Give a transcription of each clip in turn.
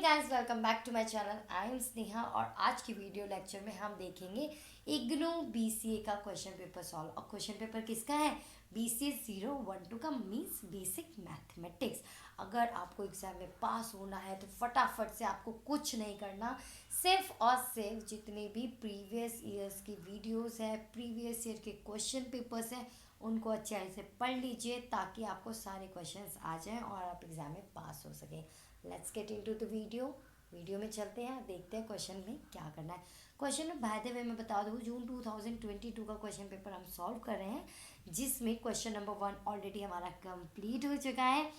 Guys, welcome back to my channel. I am Sneha और आज की वीडियो लेक्चर में हम देखेंगे इग्नू बीसीए का क्वेश्चन पेपर सॉल्व। और क्वेश्चन पेपर किसका है? बीसीए 012 का, मीन्स बेसिक मैथमेटिक्स। अगर आपको एग्जाम में पास होना है तो फटाफट से आपको कुछ नहीं करना, सिर्फ और सिर्फ जितने भी प्रीवियस ईयर्स की वीडियोस है, प्रीवियस ईयर के क्वेश्चन पेपर्स हैं, उनको अच्छे से पढ़ लीजिए ताकि आपको सारे क्वेश्चंस आ जाएं और आप एग्ज़ाम में पास हो सकें। Let's get into the video में चलते हैं, देखते हैं क्वेश्चन में क्या करना है। क्वेश्चन में बाय द वे मैं बता दूँ, जून 2022 का क्वेश्चन पेपर हम सॉल्व कर रहे हैं, जिसमें क्वेश्चन नंबर 1 ऑलरेडी हमारा कंप्लीट हो चुका है।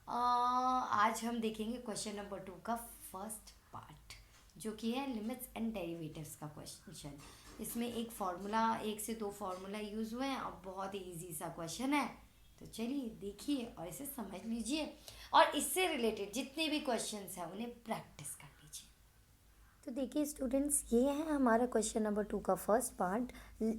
आज हम देखेंगे क्वेश्चन नंबर 2 का फर्स्ट पार्ट, जो कि है लिमिट्स एंड डेरिवेटिव्स का क्वेश्चन। इसमें एक से दो फार्मूला यूज़ हुए हैं और बहुत ही ईजी सा क्वेश्चन है। तो चलिए देखिए और इसे समझ लीजिए और इससे रिलेटेड जितने भी क्वेश्चंस हैं उन्हें प्रैक्टिस कर लीजिए। तो देखिए स्टूडेंट्स, ये है हमारा क्वेश्चन नंबर 2 का first part.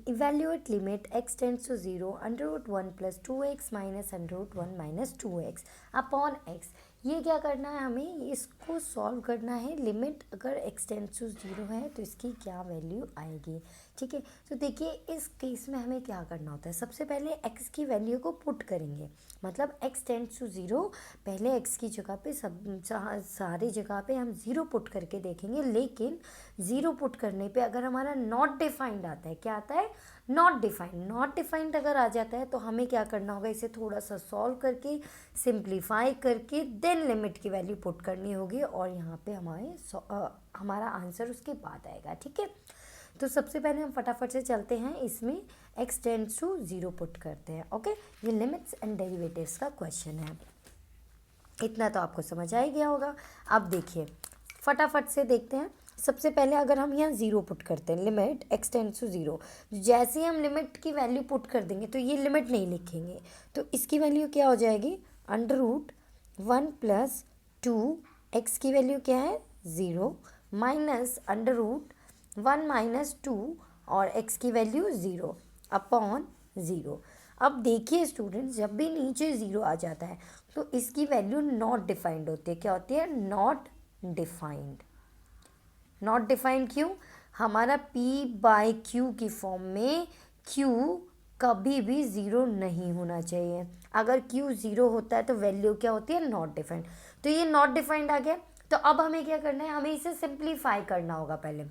Evaluate limit x tends to 0 √1 + 2x - √1 - 2x upon x। ये क्या करना है, हमें इसको सॉल्व करना है। लिमिट अगर x टेंड्स टू 0 है तो इसकी क्या वैल्यू आएगी। ठीक है, तो देखिए इस केस में हमें क्या करना होता है। सबसे पहले x की वैल्यू को पुट करेंगे, मतलब x टेंड्स टू 0, पहले x की जगह पे सारी जगह पे हम 0 पुट करके देखेंगे। लेकिन 0 पुट करने पे अगर हमारा नॉट डिफाइंड आता है, क्या आता है? नॉट डिफाइंड अगर आ जाता है तो हमें क्या करना होगा, इसे थोड़ा सा सॉल्व करके सिंप्लीफाई करके देन लिमिट की वैल्यू पुट करनी होगी और यहाँ पे हमारा आंसर उसके बाद आएगा। ठीक है, तो सबसे पहले हम फटाफट से चलते हैं, इसमें x टेंड्स टू 0 पुट करते हैं। ओके, ये लिमिट्स एंड डेरिवेटिव्स का क्वेश्चन है। इतना तो आपको समझ आ ही गया होगा। अब देखिए फटाफट से देखते हैं। सबसे पहले अगर हम यहाँ 0 पुट करते हैं, लिमिट x टेंड्स टू 0, जैसे ही हम लिमिट की वैल्यू पुट कर देंगे तो ये लिमिट नहीं लिखेंगे, तो इसकी वैल्यू क्या हो जाएगी? √1 + 2, x की वैल्यू क्या है? 0 माइनस √1 - 2 और x की वैल्यू 0 अपॉन 0। अब देखिए स्टूडेंट्स, जब भी नीचे 0 आ जाता है तो इसकी वैल्यू नॉट डिफाइंड होती है। क्या होती है? नॉट डिफाइंड क्यों? हमारा p/q की फॉर्म में q कभी भी 0 नहीं होना चाहिए। अगर q 0 होता है तो वैल्यू क्या होती है? Not defined. तो ये नॉट डिफाइंड आ गया, तो अब हमें क्या करना है, हमें इसे सिंप्लीफाई करना होगा। पहले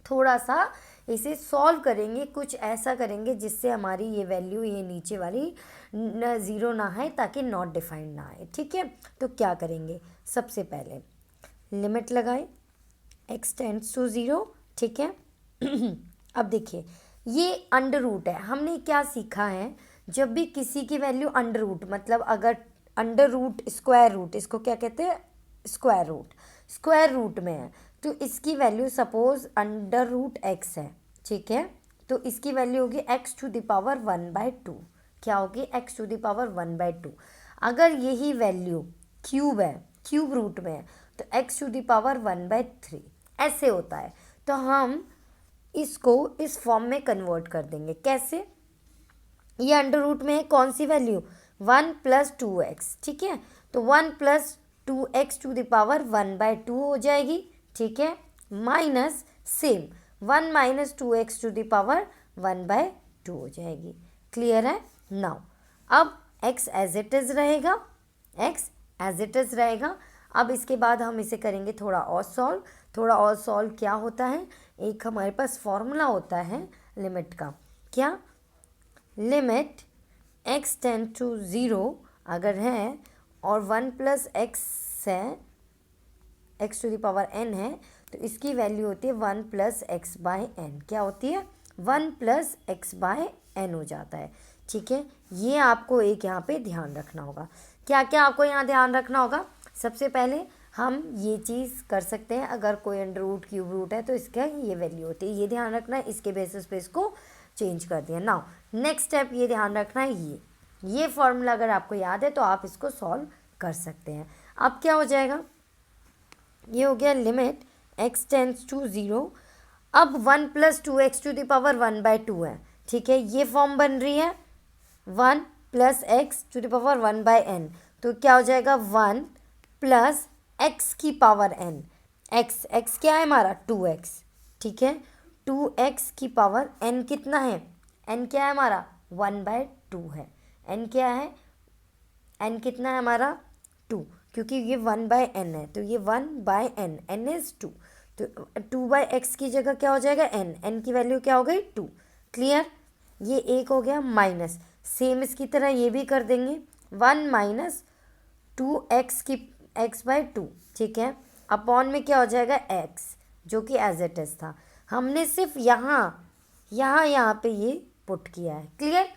थोड़ा सा इसे सॉल्व करेंगे, कुछ ऐसा करेंगे जिससे हमारी ये वैल्यू, ये नीचे वाली 0 ना आए, ताकि नॉट डिफाइंड ना आए। ठीक है, तो क्या करेंगे, सबसे पहले लिमिट लगाए x टेंड्स टू 0। ठीक है अब देखिए ये अंडर रूट है। हमने क्या सीखा है, जब भी किसी की वैल्यू अंडर रूट, मतलब अगर अंडर रूट, स्क्वायर रूट, इसको क्या कहते हैं? स्क्वायर रूट में है तो इसकी वैल्यू सपोज √x है। ठीक है, तो इसकी वैल्यू होगी x⁴1/2। क्या होगी? x⁴1/2। अगर यही वैल्यू क्यूब है, क्यूब रूट में है, तो x⁴1/3 ऐसे होता है। तो हम इसको इस फॉर्म में कन्वर्ट कर देंगे। कैसे? ये अंडर रूट में है, कौन सी वैल्यू? 1 + 2x। ठीक है, तो 1 + 2x⁴1/2 हो जाएगी। ठीक है, माइनस सेम 1 - 2x⁴1/2 हो जाएगी। क्लियर है? नाउ अब x एज इट इज़ रहेगा। अब इसके बाद हम इसे करेंगे थोड़ा और सॉल्व। क्या होता है, एक हमारे पास फॉर्मूला होता है लिमिट का। क्या? लिमिट x टेंड टू 0 अगर है और 1 + x है, x⁴n है, तो इसकी वैल्यू होती है 1 + x/n। क्या होती है? 1 + x/n हो जाता है। ठीक है, ये आपको एक यहाँ पे ध्यान रखना होगा। क्या क्या आपको यहाँ ध्यान रखना होगा? सबसे पहले हम ये चीज़ कर सकते हैं, अगर कोई अंडर रूट, क्यूब रूट है तो इसका ये वैल्यू होती है, ये ध्यान रखना है। इसके बेसिस पे इसको चेंज कर दिया। नाउ नेक्स्ट स्टेप ये ध्यान रखना है, ये फॉर्मूला अगर आपको याद है तो आप इसको सॉल्व कर सकते हैं। अब क्या हो जाएगा, ये हो गया लिमिट x टेंड्स टू 0। अब 1 + 2x⁴1/2 है। ठीक है, ये फॉर्म बन रही है 1 + x⁴1/n, तो क्या हो जाएगा? 1 + एक्स की पावर एन, एक्स क्या है हमारा 2x, ठीक है। 2x की पावर एन कितना है, एन क्या है हमारा 1/2 है। एन क्या है, एन कितना है हमारा 2, क्योंकि ये 1/n है तो ये 1/n, n इज 2, तो 2/x की जगह क्या हो जाएगा n की वैल्यू क्या हो गई 2। क्लियर, ये एक हो गया माइनस, सेम इसकी तरह ये भी कर देंगे 1 माइनस 2x की x/2, ठीक है। अपॉन में क्या हो जाएगा x, जो कि एज इट इज था, हमने सिर्फ यहाँ पे ये पुट किया है। क्लियर,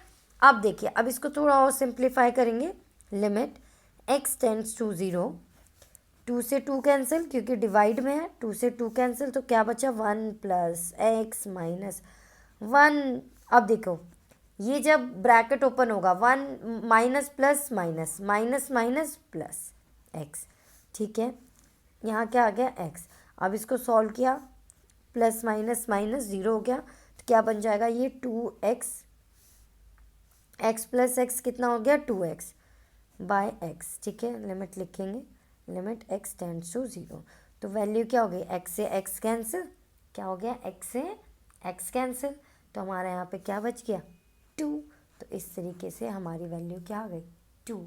अब देखिए, अब इसको थोड़ा और सिंप्लीफाई करेंगे। लिमिट x टेंड्स टू 0, 2 से 2 कैंसिल क्योंकि डिवाइड में है, 2 से 2 कैंसिल, तो क्या बचा 1 प्लस एक्स माइनस 1। अब देखो, ये जब ब्रैकेट ओपन होगा 1 minus plus minus minus minus plus x, ठीक है। यहाँ क्या आ गया x, अब इसको सॉल्व किया, प्लस माइनस माइनस 0 हो गया, तो क्या बन जाएगा ये 2x, x प्लस एक्स कितना हो गया 2x बाय एक्स, ठीक है। लिमिट लिखेंगे, लिमिट x टेंड्स टू 0, तो वैल्यू क्या हो गई, x से x कैंसिल, क्या हो गया x से x कैंसिल, तो हमारे यहाँ पे क्या बच गया 2। तो इस तरीके से हमारी वैल्यू क्या आ गई 2।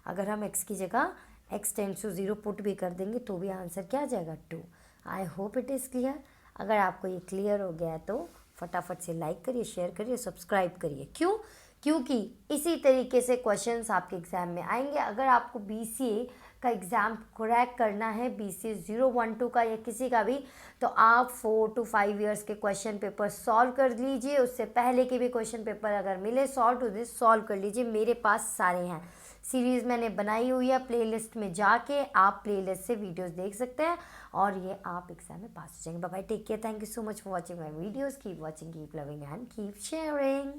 अगर हम x की जगह x टेंड्स टू 0 पुट भी कर देंगे तो भी आंसर क्या आ जाएगा 2। I hope it is clear. अगर आपको ये क्लियर हो गया है तो फटाफट से लाइक करिए, शेयर करिए, सब्सक्राइब करिए। क्यों, क्योंकि इसी तरीके से क्वेश्चंस आपके एग्ज़ाम में आएंगे। अगर आपको BCA का एग्ज़ाम क्रैक करना है, BCA 012 का या किसी का भी, तो आप 4 to 5 ईयर्स के क्वेश्चन पेपर सॉल्व कर लीजिए। उससे पहले के भी क्वेश्चन पेपर अगर मिले सॉल्व टू दिस, सॉल्व कर लीजिए। मेरे पास सारे हैं, सीरीज़ मैंने बनाई हुई है, प्लेलिस्ट में जाके आप प्लेलिस्ट से वीडियोस देख सकते हैं और ये आप एग्जाम में पास हो जाएंगे। Bye bye, take care, thank you so much for watching my videos, keep watching, keep loving and keep sharing.